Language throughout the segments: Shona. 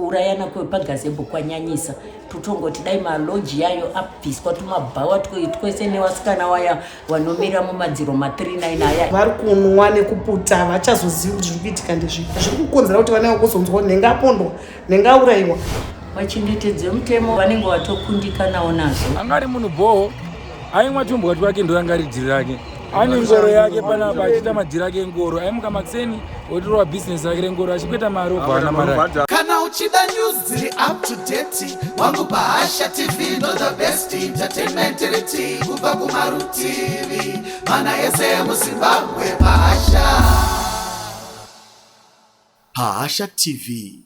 urayana kwepagazebo kwanyanyisa tutongoti dai maloji yayo abviswa tumabhawa twese nevasikana waya vanomira mumadziro ma39 aya vari kunwa nekuputa vachazozivi kuti zviri kuitika ndezvipi zviri kukonzera kuti vana vakuzonzwa nhenga apondwa nhenga aurayiwa. vachengetedze mutemo vanenge vatokundikanawo nazo. angari munhu bhoho aimwa tumbwa twake ndo angari dhiri rake ane ngoro yake panapa achiita madhiri ake engoro aimuka makuseni otorwa bhizinesi rake rengoro achikweta mari obva mari. Kana uchida news dziri up to date wangu paHasha TV ndo the best entertainment reti kubva kumarutivi mana ese emuZimbabwe paHasha TV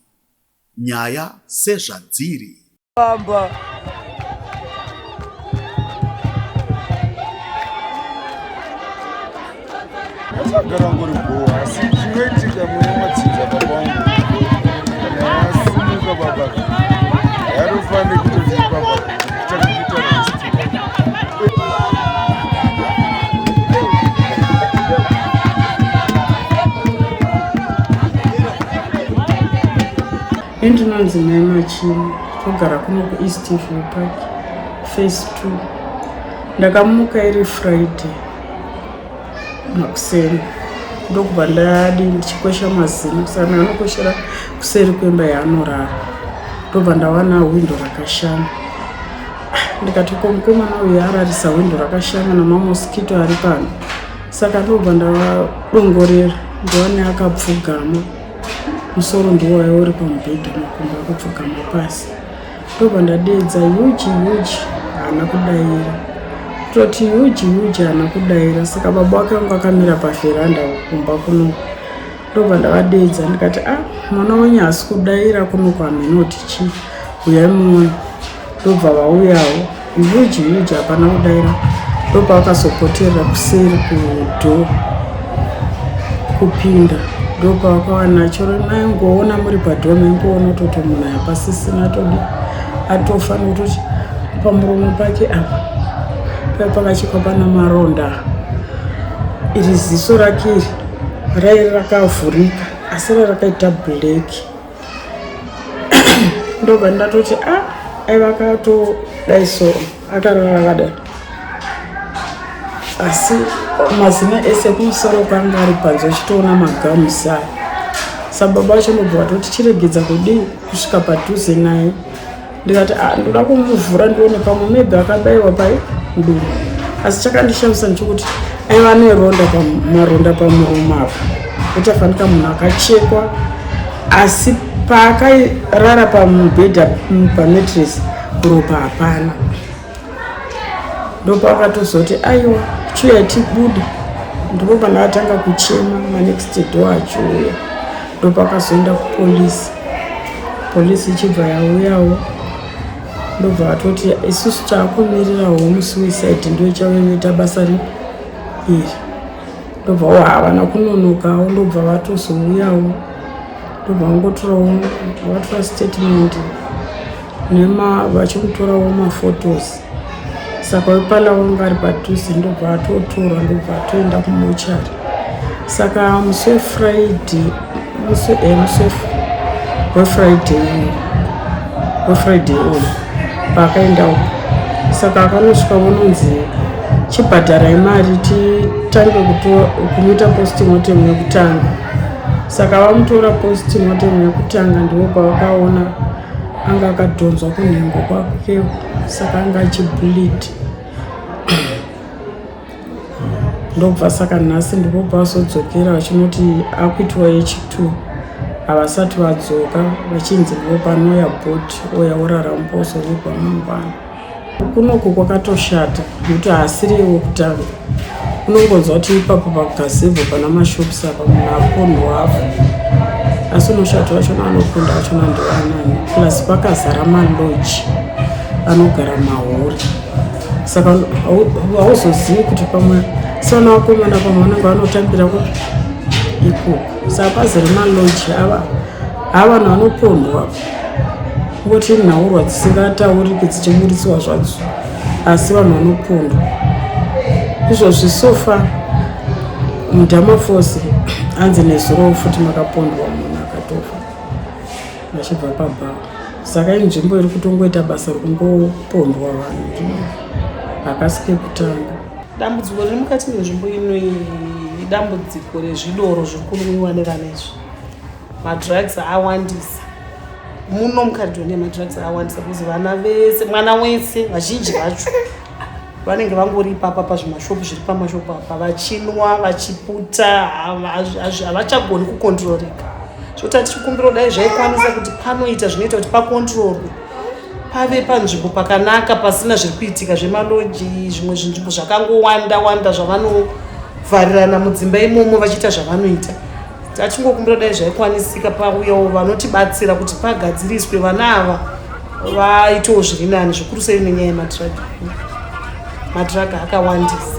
nyaya sezvadziri. Gara ngori boa, asi zvinoitika mune matsinza papangu kana asimuka baba yarofanire kutoti baba kuchakupita Endinonzi Mai Machini kugara kuno kuEast View Park phase 2. Ndakamuka iri Friday makuseni ndokubva ndadi ndichikwesha mazino kusana anokweshera kuseri kwemba yaanorara ndobva ndawana windo rakashama ndikati mukomana uyu ararisa windo rakashama namamosikito ari pano saka ndobva ndavadongorera ndovane akapfugama musoro ndiwo waiva uri pamubhedha makumbo akapfugama pasi ndobva ndadedza yuji haana kudaira toti yuji haana kudaira saka baba wake wangu akamira pavheranda kumba kuno ndobva ndavadedza ndikati mwana wenyu haasi kudaira kuno kwaminoti chi uyai muone ndobva vauyawo yuji hapana kudaira ndobva vakazopoterera kuseri kudho kupinda ndobva vakawana choro maingoona muri padho maingoona toti munhu ayapasisina todi atofa nokutoti pamuromo pake apa pakachikwa pana maronda iri ziso rake rairi rakavhurika asi rakaita black ndobva ndatoti aiva akatodai akarara akadai asi mazina ese kumusoro kwanga ari panze uchitoona magamusa sababa vacho ndobva vatoti chiregedza kudii kusvika padhuze naye ndikati ndoda kumuvhura ndione pamwe maybe akabayiwa pai nduru asi chakandishamisa nchokuti aiva neronda maronda pamuromo apa kuti afanika munhu akachekwa asi paakarara pamubhedha pametresi ropa hapana ndopakatozoti aiwa chiuya tibude ndopapa ndakatanga kuchema manext door achiuya ndopakazoenda kupolisi ichibva yauyawo ndobva vatoti isusu taakumirira home suicide ndo ichaveita basa iri ndobva havana kunonokawo ndobva vatozouyawo ndobva vangotorawo vatora statement vachimutorawo maphotos saka wepala wanga ari padhuze ndobva atotorwa ndobva atoenda kumochari saka musi wefriday uyu paakaenda uko saka akanosvika vononzi chibhadharai mari titange kumuita postmortem yekutanga saka vamutora postmortem yekutanga ndivobva vakaona anga akadhonzwa kunhengo kwake saka anga achibleed ndobva saka nhasi ndivobva vazodzokera vachinoti akuitwa H2 havasati vadzoka vachinzi ndivo panoya bhoti oya orara muposo ribva mangwana kunoku kwakatoshata nekuti haasiri wekutanga unongonzwa kuti ipapo pagazebho pana mashopusi apa munhu apondwa afa asi unoshata vachona anopinda vachona ndivanani plus pakazara maloji anogara mahori saka hauzozivi kuti pamwe savana vakomana pamwe vanenge vanotambira kuti ikoko saka pazere maloji ava vanhu vanopondwa ngoti nhaurwa dzisingatauriki dzichiburisiwa zvadzo asi vanhu vanopondwa izvozvi sofa mudhamafosi hanzi nezuro futi makapondwa munhu akatofa. vachibva pabhawa. Saka inzvimbo iri kutongoita basa rekungopondwa vanhu vakasike kutanga. Dambudziko riri mukati menzvimbo ino dambudziko rezvidoro zviri kunwiwa nevana izvi. Madrugs awandisa muno mukadhoni, madrugs awandisa kuzi vana vese, mwana wese vazhinji vacho vanenge vangori ipapa pazvimashopu zviri pamashopu apa vachinwa vachiputa, havachagoni kukontroreka. Zvota tichikumbira dai zvaikwanisa kuti panoita zvinoita kuti pakontrorwe, pave panzvimbo pakanaka pasina zviri kuitika zvemaloji, zvimwe zvinzvimbo zvakangowanda zvavanovharirana mudzimba imomo vachiita zvavanoita. Tachingokumbira dai zvaikwanisika pauyawo vanotibatsira kuti pagadziriswe vana ava vaitewo zviri nani, zvikuru sei nenyaya yemadhiragi. Madhiragi akawandisa,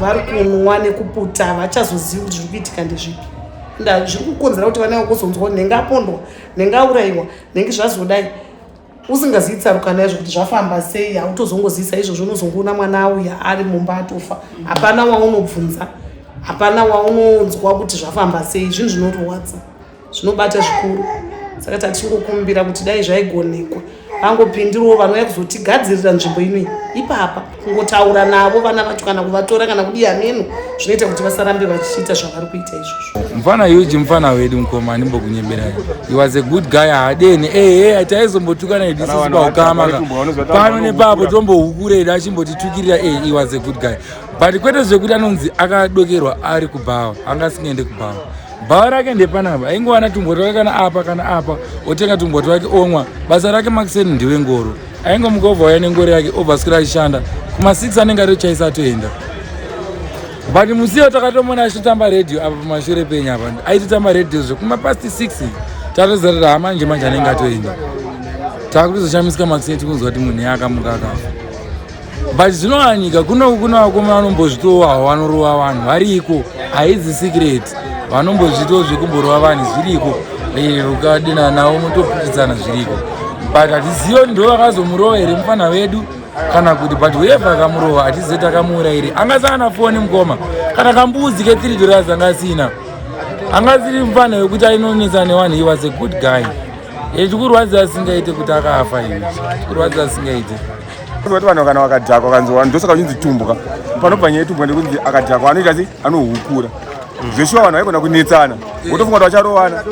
vari kunwa nekuputa, havachazozivi kuti zviri kuitika ndezvipi. Zviri kukonzera kuti vana vakuzonzwa nhenga apondwa, nhenga aurayiwa, nhenga zvazodai, usingazivi tsarukana yazvo kuti zvafamba sei. Hautozongozivisa izvozvo, unozongoona mwana auya ari mumba atofa, hapana waunobvunza, hapana waunonzwa kuti zvafamba sei. Zvinhu zvinotorwadza, zvinobata zvikuru. Saka tatichingokumbira kuti dai zvaigonekwa vangopindirawo vanouya kuzotigadzirira nzvimbo inoyi ipapa, kungotaura navo vana vacho kana kuvatora kana kudii hameno, zvinoita kuti vasarambe vachiita zvavari kuita izvozvo. Mfana Huge mfana wedu mukoma ndimbokunyeberai. He was a good guy hadeni. Taizombotukana nedu sisi paukama. Pano nepapo tombohukura edu achimbotitukirira he was a good guy. But kwete zvekuti anonzi akadokerwa ari kubhawa, angasingaende kubhawa. Bhawa rake ndepanapa, aingowana tumboti rake kana apa, otenga tumboti rake omwa. Basa rake Maxeni ndiwe ngoro. Aingomuka obva wauya nengoro yake obvaswera achishanda. Kuma6 anenge atochaisa atoenda. But musiwo takatomona achitamba radio apa pamashure penyu apa. Aitotamba radio zvekuma past 6 tatoziva kuti hamanje anenge atoenda. Takuzoshamisika Maxeni tikunzwa kuti munhu yakamuka akafa. But zvinowanika kuna vakomana vanombozvitowa vanorova vanhu variko, haidzi secret. Vanombozvitowa zvekumborova vanhu zviriko, ukadina navo mutopitidzana zviriko. But hatizivi ndo vakazomurova here mufana wedu kana kuti, but whoever akamurova hatizivi takamuura here. Angasangana foni mukoma kana kambuzi ke$3 angasina, angasiri mufana wekuti ainonetsa nevanhu. He was a good guy. Chikurwadza asingaite kuti akafa iwe, chikurwadza asingaite. Kuti vanhu kana vakadhakwa kanzwa ndosaka uchinzi tumbuka. Panobva nyaya yetumbuka ndekunzi akadhakwa anoita sei, anohukura. Zveshuwa vanhu vaigona kunetsana, votofunga kuti vacharovana,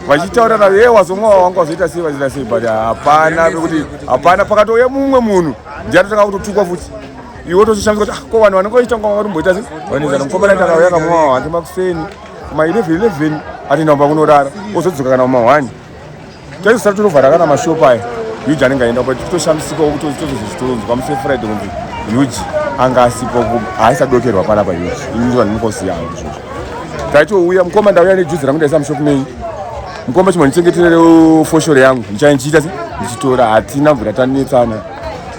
vachitaurana wazomwa wanga wazoita sei vazoita sei, but hapana pekuti hapana. Pakatouya mumwe munhu ndiye atotanga kutotukwa futi, iwe wotoshamisa kuti ko vanhu vanongoita ngoma vatomboita sei, vanezana mukomana takauya kamwa wake Maxeni kuma11 atienda kumba kunorara, ozodzoka kana kuma1 taizosara totovhara kana mashopu aya. Huge anenge aenda kuti kutoshamisikawo kuti tozozitonzwa pamuswe Friday kunzi Huge anga asipo haisadokerwa panapa. Huge inzwa ndinokosiya izvozvo. Taitouya mukoma ndauya nejuzi rangu ndaisa mushopu nei, mukoma chimwe ndichengeterere foshoro yangu ndichainchiita sei, ndichitora. Hatina mvura tanetsana,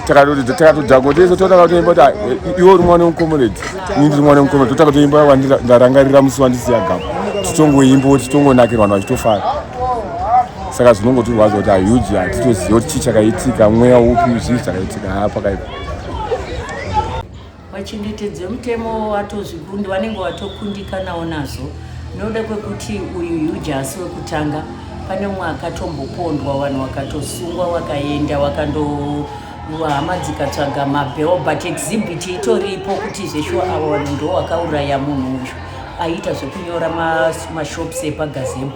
takatodhakwa tototanga kutoimba kuti iwe uri mwana wemukomoredi, ini ndiri mwana wemukomoredi, totanga kutoimba wandarangarira musi wandisiya gama, titongoimba titongonakirwa vanhu vachitofara. Saka zvinongotirwadza kuti Huge hatitoziva kuti chii chakaitika, mweya upi, zvii zvakaitika hapakaipa. Vachengetedze mutemo watozvikundi vanenge vatokundikanawo nazo. Noda kwekuti uyu Huge asi wekutanga, pane umwe akatombopondwa, vanhu vakatosungwa vakaenda hama dzikatsvaga mabheo, but exhibit itoripo kuti zveshuwa ava vanhu ndo vakauraya munhu uyu aita zvekunyora mashops epagazebo.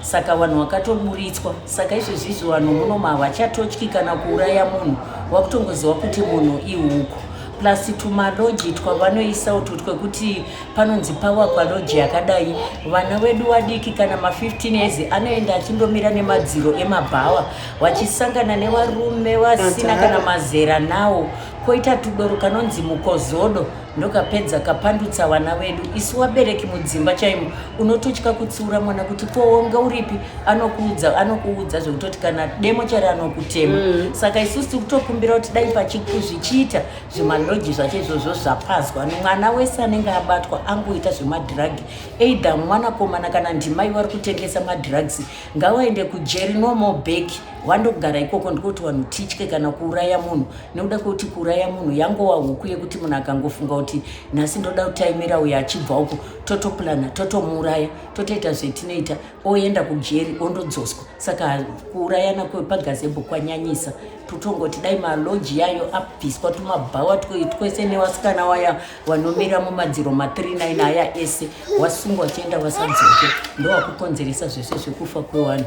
Saka vanhu vakatoburitswa. Saka izvezvizvi vanhu muno havachatotyi kana kuuraya munhu, wakutongoziva kuti munhu ihuku. Plus tumaloji twavanoisa utu twekuti panonzi pawakwa loji yakadai, vana vedu vadiki kana ma15 years anoenda achindomira nemadziro emabhawa vachisangana nevarume vasina kana mazera nawo. Koita tudoro kanonzi mukozodo ndokapedza kapandutsa vana vedu. Isu wabereki mudzimba chaimo unototya kutsiura mwana kuti poonga uripi, anokuudza zvekutoti kana demo chari anokutema. Saka isusu kutokumbira kuti dai pachikuzvichiita zvemaloji zvacho izvozvo zvapazwa, mwana wese anenge abatwa angoita zvemadhiragi, either mwanakomana kana ndimai vari kutengesa madhiragisi, ngavaende kujeri, no more back, wandogara ikoko ndikokuti vanhu titye kana kuuraya munhu, nekuda kwekuti kuuraya munhu yangova huku yekuti munhu akangofunga kuti nhasi ndoda kutaimira uyo achibva uko totoplana totomuuraya totoita zvetinoita oenda kujeri ondodzoswa. Saka kuurayana kwepagazebo kwanyanyisa. Tutongoti dai maloji yayo abviswa tumabhawa twese nevasikana waya vanomira mumadziro ma39 aya ese wasungwa chienda vasadzoke ndowakukonzeresa zvese zvekufa kwevanhu.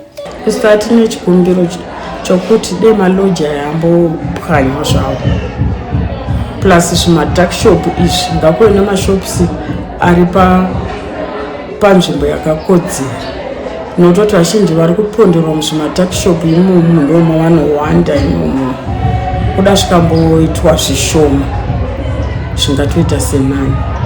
Isu tine chikumbiro chokuti dai maloji ayambopwanywa zvavo plus zvimadark shop izvi ngakuve nemashopisi ari panzvimbo yakakodzera, nototi vazhinji vari kuponderwa muzvimadark shop imomo ndoma vanowanda imomo. Kuda zvikamboitwa zvishoma zvingatoita senani.